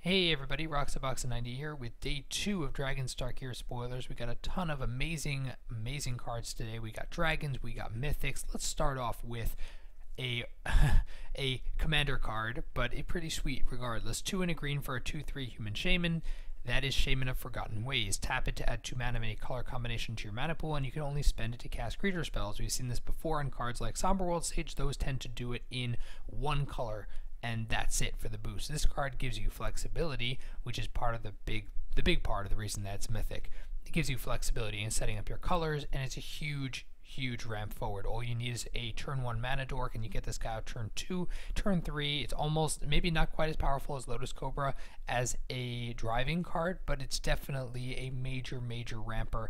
Hey everybody, Roxabox90 here with day 2 of Dragons Tarkir spoilers. We got a ton of amazing cards today. We got dragons, we got mythics. Let's start off with a a commander card, but a pretty sweet regardless. 2 and a green for a 2/3 human shaman. That is Shaman of Forgotten Ways. Tap it to add 2 mana of any color combination to your mana pool, and you can only spend it to cast creature spells. We've seen this before on cards like Somber World Sage. Those tend to do it in one color, and that's it for the boost. This card gives you flexibility, which is part of the big part of the reason that it's mythic. It gives you flexibility in setting up your colors, and it's a huge ramp forward. All you need is a turn 1 mana dork, and you get this guy out turn 2. Turn 3, it's almost, maybe not quite as powerful as Lotus Cobra as a driving card, but it's definitely a major ramper,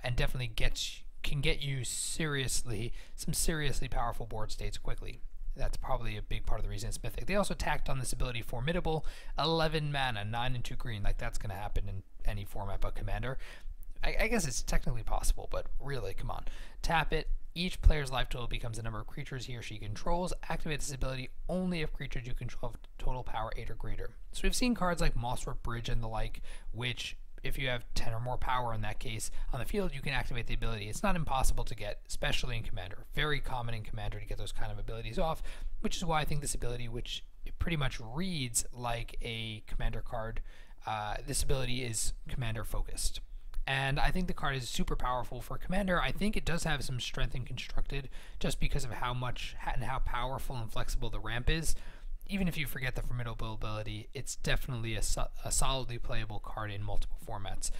and definitely can get you some seriously powerful board states quickly. That's probably a big part of the reason it's mythic. They also tacked on this ability Formidable, 11 mana, 9 and 2 green. Like, that's going to happen in any format but Commander. I guess it's technically possible, but really, come on. Tap it. Each player's life total becomes the number of creatures he or she controls. Activate this ability only if creatures you control have total power 8 or greater. So we've seen cards like Mosswork Bridge and the like, which, if you have 10 or more power in that case on the field, you can activate the ability. It's not impossible to get, especially in Commander. Very common in Commander to get those kind of abilities off, which is why I think this ability, which it pretty much reads like a Commander card, this ability is Commander focused. And I think the card is super powerful for Commander. I think it does have some strength in Constructed just because of how much and how powerful and flexible the ramp is. Even if you forget the Formidable ability, it's definitely a solidly playable card in multiple formats.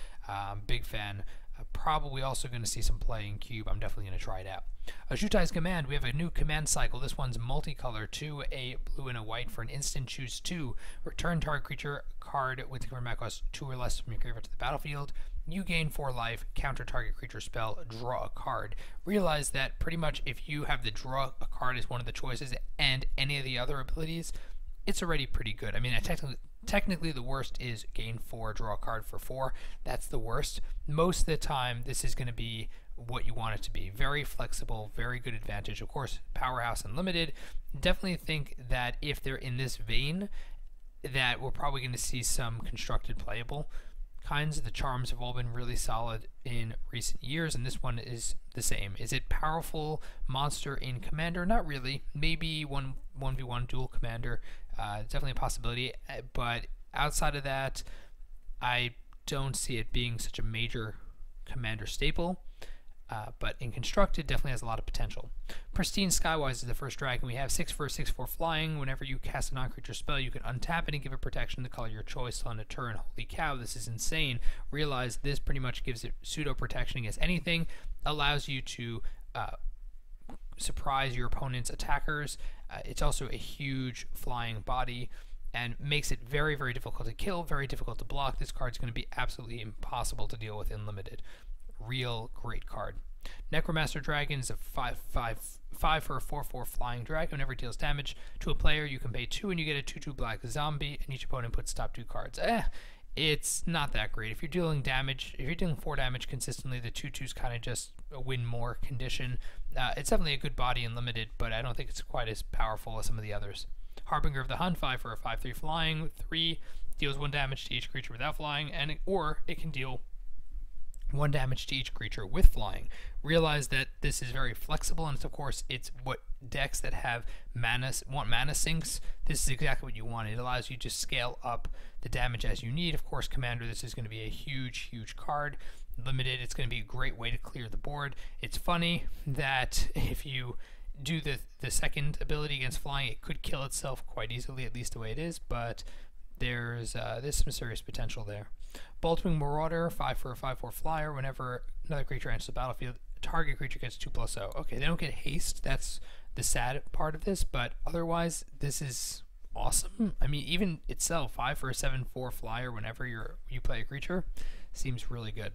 Big fan. Probably also going to see some play in Cube. I'm definitely going to try it out. Ajutai's Command, we have a new command cycle. This one's multicolor, 2, a blue and a white for an instant. Choose 2. Return target creature card with the command cost 2 or less from your graveyard to the battlefield. You gain 4 life, counter target creature spell, draw a card. Realize that pretty much if you have the draw a card as one of the choices and any of the other abilities, it's already pretty good. I mean, technically the worst is gain 4, draw a card for 4. That's the worst. Most of the time, this is going to be what you want it to be. Very flexible, very good advantage. Of course, Powerhouse Unlimited. Definitely think that if they're in this vein, that we're probably going to see some constructed playable kinds. The charms have all been really solid in recent years, and this one is the same. Is it powerful monster in Commander? Not really. Maybe 1v1 dual Commander. Definitely a possibility, but outside of that, I don't see it being such a major Commander staple. But in Constructed, definitely has a lot of potential. Pristine Skywise is the first dragon. We have 6 for a 6/4 flying. Whenever you cast a non-creature spell, you can untap it and give it protection to color your choice on a turn. Holy cow, this is insane. Realize this pretty much gives it pseudo protection against anything, allows you to surprise your opponent's attackers. It's also a huge flying body and makes it very difficult to kill, very difficult to block. This card's going to be absolutely impossible to deal with in Limited. Real great card. Necromancer Dragon is a 5 for a 4/4 flying dragon. Whenever it deals damage to a player, you can pay 2 and you get a 2/2 black zombie, and each opponent puts top 2 cards. It's not that great. If you're dealing 4 damage consistently, the 2/2's kind of just a win more condition. It's definitely a good body in Limited, but I don't think it's quite as powerful as some of the others. Harbinger of the Hunt, 5 for a 5/3 flying. 3 deals 1 damage to each creature without flying, or it can deal 1 damage to each creature with flying. Realize that this is very flexible, and it's what decks that have want mana sinks. This is exactly what you want. It allows you to scale up the damage as you need. Of course, Commander, this is going to be a huge card. Limited, it's going to be a great way to clear the board. It's funny that if you do the second ability against flying, it could kill itself quite easily, at least the way it is, but there's some serious potential there. Boltwing Marauder, 5 for a 5/4 flyer. Whenever another creature enters the battlefield, target creature gets 2/0. Okay, they don't get haste. That's the sad part of this, but otherwise, this is awesome. I mean, even itself, 5 for a 7/4 flyer. Whenever you play a creature, seems really good.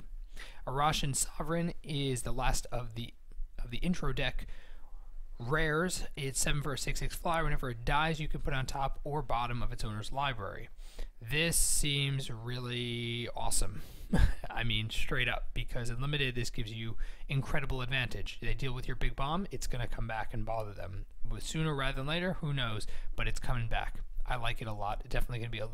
Arashan Sovereign is the last of the intro deck rares. It's 7 for a 6/6 flyer. Whenever it dies, you can put it on top or bottom of its owner's library. This seems really awesome. I mean, straight up, because in Limited, this gives you incredible advantage. They deal with your big bomb, it's going to come back and bother them. Sooner rather than later, who knows, but it's coming back. I like it a lot. It's definitely going to be a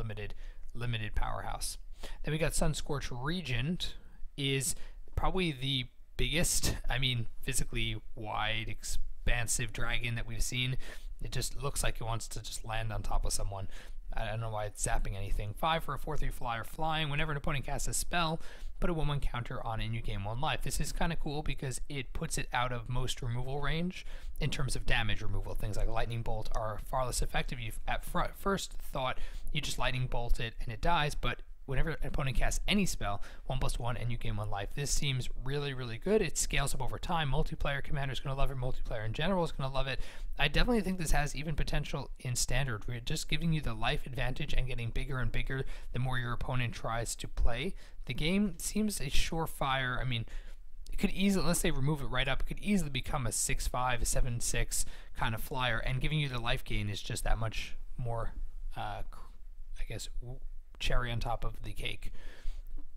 limited powerhouse. Then we got Sunscorch Regent, is probably the biggest, I mean, physically wide, expansive dragon that we've seen. It just looks like it wants to just land on top of someone. I don't know why it's zapping anything. 5 for a 4/3 flyer flying. Whenever an opponent casts a spell, put a 1/1 counter on it and you gain 1 life. This is kind of cool because it puts it out of most removal range in terms of damage removal. Things like Lightning Bolt are far less effective. You at first thought you just Lightning Bolt it and it dies, but whenever an opponent casts any spell, 1/1 and you gain 1 life. This seems really, really good. It scales up over time. Multiplayer commander is going to love it. Multiplayer in general is going to love it. I definitely think this has even potential in standard. We're just giving you the life advantage and getting bigger and bigger the more your opponent tries to play. The game seems a surefire. I mean, it could easily, unless they remove it right up, it could easily become a 6/5, a 7/6 kind of flyer, and giving you the life gain is just that much more, I guess, cherry on top of the cake.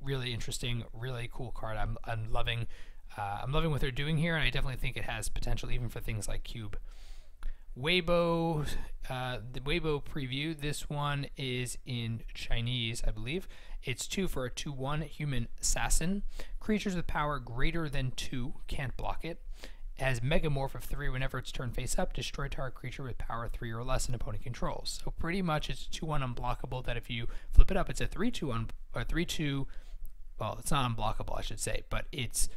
Really interesting, really cool card. I'm loving what they're doing here, and I definitely think it has potential even for things like Cube. Waybo, the Waybo preview. This one is in Chinese, I believe. It's 2 for a 2/1 human assassin. Creatures with power greater than 2 can't block it. It has Megamorph of 3 whenever it's turned face up. Destroy target creature with power 3 or less an opponent controls. So pretty much it's 2/1 unblockable. That if you flip it up, it's a 3/2 or 3/2. Well, it's not unblockable, I should say, but it's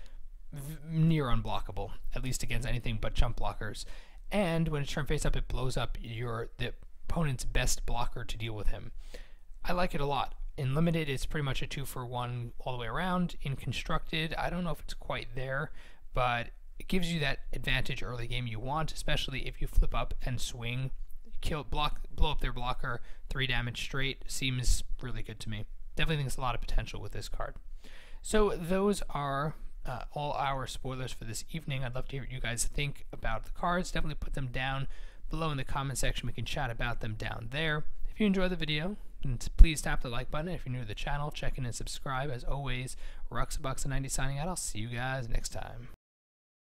near unblockable, at least against anything but jump blockers. And when it's turned face up, it blows up the opponent's best blocker to deal with him. I like it a lot. In limited, it's pretty much a 2 for 1 all the way around. In constructed, I don't know if it's quite there, but it gives you that advantage early game you want, especially if you flip up and swing, blow up their blocker, 3 damage straight. Seems really good to me. Definitely think there's a lot of potential with this card. So those are all our spoilers for this evening. I'd love to hear what you guys think about the cards. Definitely put them down below in the comment section. We can chat about them down there. If you enjoyed the video, please tap the like button. If you're new to the channel, check in and subscribe. As always, Ruxabucks90 signing out. I'll see you guys next time.